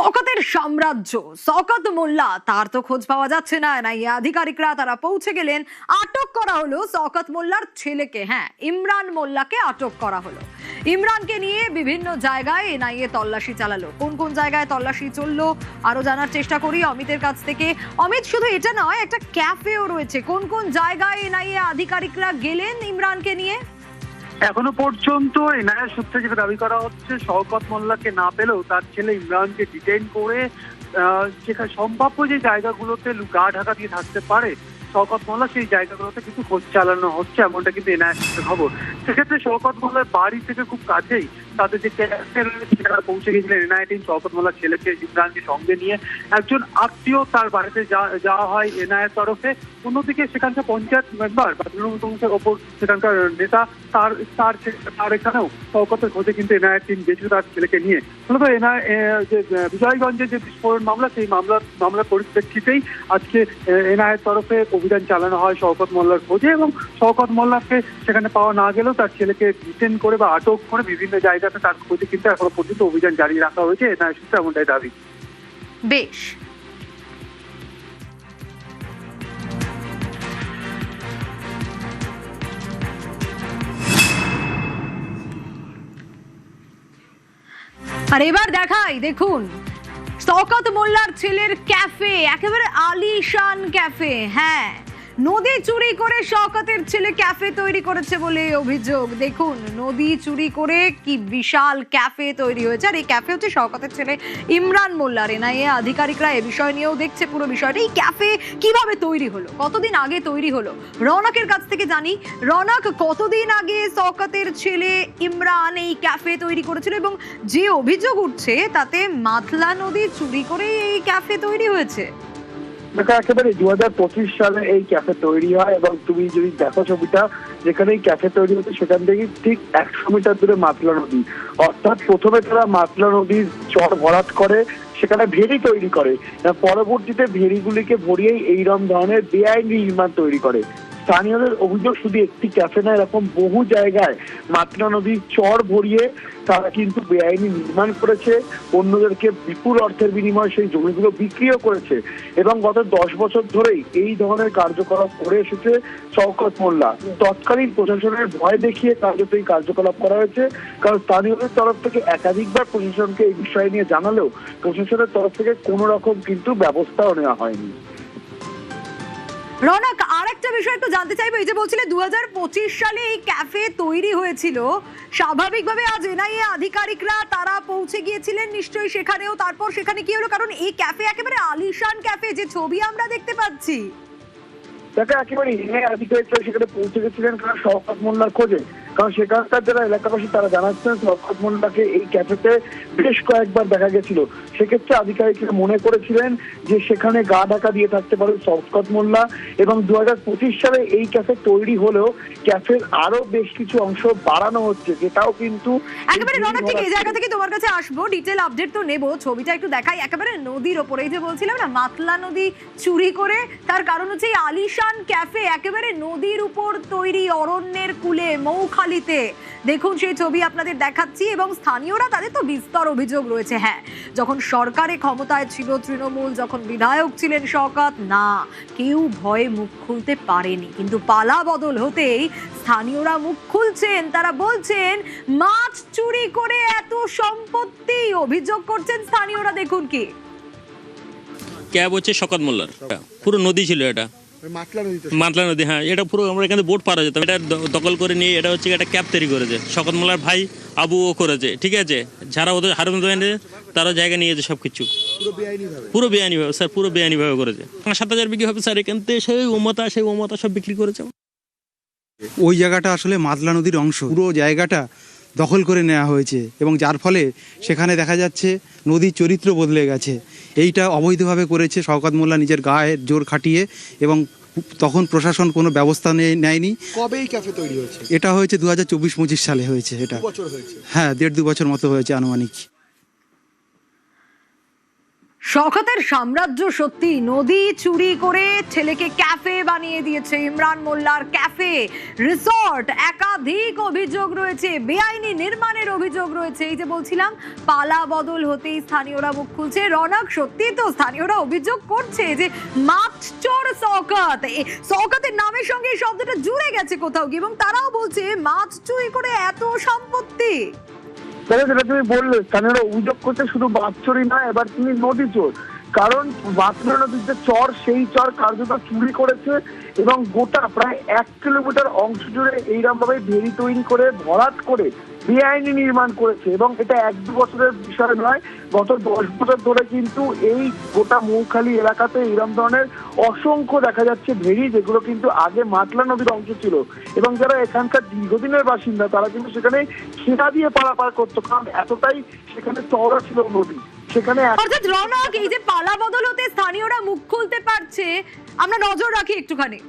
শওকতের সাম্রাজ্য, শওকত মোল্লা তার তো খোঁজ পাওয়া যাচ্ছে না। এনআইএ আধিকারিকরা তারা পৌঁছে গেলেন, আটক করা হলো শওকত মোল্লার ছেলেকে। হ্যাঁ, ইমরান মোল্লাকে আটক করা হলো। ইমরানকে নিয়ে বিভিন্ন জায়গায় এনআইএ তল্লাশি চালালো। কোন কোন জায়গায় তল্লাশি চললো আরো জানার চেষ্টা করি অমিতের কাছ থেকে। অমিত, শুধু এটা নয়, একটা ক্যাফেও রয়েছে। কোন কোন জায়গায় এনআইএ আধিকারিকরা গেলেন ইমরানকে নিয়ে? এখনো পর্যন্ত এনআইএ সূত্রে যেটা দাবি করা হচ্ছে, শওকত মোল্লাকে না পেলেও তার ছেলে ইমরানকে ডিটেইন করে যেখানে সম্ভাব্য যে জায়গাগুলোতে গা ঢাকা দিয়ে থাকতে পারে শওকত মোল্লা, সেই জায়গাগুলোতে কিন্তু খোঁজ চালানো হচ্ছে, এমনটা কিন্তু এনআইএ সূত্রে খবর। সেক্ষেত্রে শওকত মোল্লার বাড়ি থেকে খুব কাছেই তাদের যে ক্যাফে রয়েছে সেখানে পৌঁছে গেছিলেন এনআইএ টিম। শওকত মোল্লার ছেলেকে ইমরানকে সঙ্গে নিয়ে একজন আত্মীয় তার বাড়িতে যাওয়া হয় এনআইএর তরফে। অন্যদিকে সেখানকার পঞ্চায়েত মেম্বার বা তৃণমূল কংগ্রেসের ওপর সেখানকার নেতা তার এখানেও শওকতের খোঁজে কিন্তু এনআইএ টিম গেছিল তার ছেলেকে নিয়ে। মূলত এনআইএ যে বিজয়গঞ্জের যে বিস্ফোরণ মামলা, সেই মামলার পরিপ্রেক্ষিতেই আজকে এনআইএর তরফে অভিযান চালানো হয় শওকত মোল্লার খোঁজে, এবং শওকত মোল্লাকে সেখানে পাওয়া না গেলেও তার ছেলেকে ডিটেইন করে বা আটক করে বিভিন্ন জায়গাতে তার খোঁজে কিন্তু এখনো পর্যন্ত অভিযান জারি রাখা হয়েছে। এনআইএ সূত্রে এমনটাই দাবি। বেশ, আর এবার দেখাই, দেখুন শওকত মোল্লার ছেলের ক্যাফে, একেবারে আলিশান ক্যাফে। হ্যাঁ, নদী চুরি করে শওকতের ছেলে ক্যাফে তৈরি করেছে বলে অভিযোগ। দেখুন, নদী চুরি করে কি বিশাল ক্যাফে তৈরি হয়েছে। আর এই ক্যাফে হচ্ছে শওকতের ছেলে ইমরান মোল্লার। এনআইএ আধিকারিকরা এ বিষয় নিয়েও দেখছে পুরো বিষয়টা। এই ক্যাফে কিভাবে তৈরি হলো, কতদিন আগে তৈরি হলো, রওনকের কাছ থেকে জানি। রওনক, কতদিন আগে শওকতের ছেলে ইমরান এই ক্যাফে তৈরি করেছিল, এবং যে অভিযোগ উঠছে তাতে মাতলা নদী চুরি করে এই ক্যাফে তৈরি হয়েছে? একেবারে 2025 সালে এই ক্যাফে তৈরি হয়, এবং তুমি যদি দেখো ছবিটা, যেখানে এই ক্যাফে তৈরি হচ্ছে সেখান থেকে ঠিক 100 মিটার দূরে মাতলা নদী। অর্থাৎ প্রথমে তারা মাতলা নদীর চর ভরাট করে সেখানে ভেরি তৈরি করে, পরবর্তীতে ভেরিগুলিকে ভরিয়েই এইরকম ধরনের বেআইনি নির্মাণ তৈরি করে। স্থানীয়দের অভিযোগ, শুধু একটি ক্যাফে না, এরকম বহু জায়গায় মাতলা নদীর চর ভরিয়ে তারা কিন্তু বেআইনি নির্মাণ করেছে, অন্যদেরকে বিপুল অর্থের বিনিময়ে সেই জমিগুলো বিক্রিও করেছে। এবং গত 10 বছর ধরেই এই ধরনের কার্যকলাপ করে এসেছে শওকত মোল্লা। তৎকালীন প্রশাসনের ভয় দেখিয়ে কার্যত এই কার্যকলাপ করা হয়েছে, কারণ স্থানীয়দের তরফ থেকে একাধিকবার প্রশাসনকে এই বিষয় নিয়ে জানালেও প্রশাসনের তরফ থেকে কোনো রকম কিন্তু ব্যবস্থাও নেওয়া হয়নি। রওনক, আর একটা বিষয় একটু জানতে চাইবো। এই যে বলছিলে 2025 সালে এই ক্যাফে তৈরি হয়েছিল, স্বাভাবিকভাবে আজ এনআইএ আধিকারিকরা তারা পৌঁছে গিয়েছিলেন নিশ্চয়ই সেখানেও। তারপর সেখানে কি হলো? কারণ এই ক্যাফে একেবারে আলিশান ক্যাফে, যে ছবি আমরা দেখতে পাচ্ছি। তাকে একেবারে এনআইএ আধিকারিকরা সেখানে পৌঁছে গেছিলেন কারণ শওকত মোল্লার খোঁজে। কারণ সেখানকার যারা এলাকাবাসী তারা জানাচ্ছেন শওকত মোল্লাকে এই ক্যাফেতে বেশ কয়েকবার দেখা গেছিল। সেক্ষেত্রে আধিকারিকরা মনে করেছিলেন যে সেখানে গা ঢাকা দিয়ে থাকতে পারে শওকত মোল্লা, এবং 2025 সালে এই ক্যাফে তৈরি হলেও ক্যাফের আরো বেশ কিছু অংশ বাড়ানো হচ্ছে, যেটাও কিন্তু একেবারে। রওনক, ঠিক এই জায়গা থেকে তোমার কাছে আসবো, ডিটেল আপডেট তো নেবো। ছবিটা একটু দেখাই, একেবারে নদীর ওপরে। এই যে বলছিলাম না, মাতলা নদী চুরি করে, তার কারণ হচ্ছে এই আলিশান ক্যাফে একেবারে নদীর উপর তৈরি, অরণ্যের কূলে, মৌখালিতে। দেখুন সেই ছবি আপনাদের দেখাচ্ছি, এবং স্থানীয়রা তাদের তো বিস্তর অভিযোগ রয়েছে। হ্যাঁ, যখন সরকারে ক্ষমতায় ছিল তৃণমূল, যখন বিধায়ক ছিলেন শওকত, না কেউ ভয়ে মুখ খুলতে পারেনি, কিন্তু পালা বদল হতেই স্থানীয়রা মুখ খুলছেন। তারা বলছেন মাছ চুরি করে এত সম্পত্তি, অভিযোগ করছেন স্থানীয়রা। দেখুন কি ক্যাব হচ্ছে শওকত মোল্লার, পুরো নদী ছিল এটা, মাতলা নদী। হ্যাঁ, এটা পুরো আমরা এখানে বোট পার যেতাম, এটা দখল করে নিয়ে এটা হচ্ছে একটা ক্যাব তৈরি করেছে শওকত মোল্লার ভাই আবু ও করেছে। ঠিক আছে, যারা ওদের হারুন তারা জায়গা নিয়েছে সবকিছু পুরো বেআইনিভাবে, স্যার পুরো বেআইনিভাবে করেছে। 7,000 বিক্রি হবে স্যার, এখান থেকে সেই ওমতা সব বিক্রি করেছে। ওই জায়গাটা আসলে মাতলা নদীর অংশ, পুরো জায়গাটা দখল করে নেওয়া হয়েছে, এবং যার ফলে সেখানে দেখা যাচ্ছে নদীর চরিত্র বদলে গেছে। এইটা অবৈধভাবে করেছে শওকত মোল্লা নিজের গায়ের জোর খাটিয়ে, এবং তখন প্রশাসন কোনো ব্যবস্থা নেয়নি। কবে এই ক্যাফে তৈরি হয়েছে? এটা হয়েছে 2024-25 সালে হয়েছে। এটা হ্যাঁ, 1.5-2 বছর মতো হয়েছে আনুমানিক। শওকতের সাম্রাজ্য সত্যি, নদী চুরি করে ছেলেকে ক্যাফে বানিয়ে দিয়েছে ইমরান মোল্লার ক্যাফে রিসর্ট। একাধিক অভিযোগ রয়েছে, বেআইনি নির্মাণের অভিযোগ রয়েছে। এই যে বলছিলাম পালা বদল হতেই স্থানীয়রা মুখ খুলছে। রনক, সত্যি তো স্থানীয়রা অভিযোগ করছে যে মাছ চোর শওকত, শওকতের নামের সঙ্গে এই শব্দটা জুড়ে গেছে কোথাও গিয়ে, এবং তারাও বলছে মাছ চুরি করে এত সম্পত্তি। তাহলে যেটা তুমি বললে, স্থানীয়রা অভিযোগ করছে শুধু মাছ চুরি না, এবার তুমি নদী চোর। কারণ মাতলা নদীর যে চর, সেই চর কার্যত চুরি করেছে এবং গোটা প্রায় 1 কিলোমিটার অংশ জুড়ে এইরকম ভাবে ভেরি তৈরি করে ভরাট করে বেআইনি নির্মাণ করেছে। এবং এটা 1-2 বছরের বিষয় নয়, গত 10 বছর ধরে কিন্তু এই গোটা মৌখালী এলাকাতে এরকম ধরনের অসংখ্য দেখা যাচ্ছে ভেরি, যেগুলো কিন্তু আগে মাতলা নদীর অংশ ছিল। এবং যারা এখানকার দীর্ঘদিনের বাসিন্দা তারা কিন্তু সেখানে খেলা দিয়ে পারাপার করতো, কারণ এতটাই সেখানে চওড়া ছিল নদী। সেখানে অর্থাৎ রনক, এই যে পালা বদল হতে স্থানীয়রা মুখ খুলতে পারছে, আমরা নজর রাখি একটুখানি।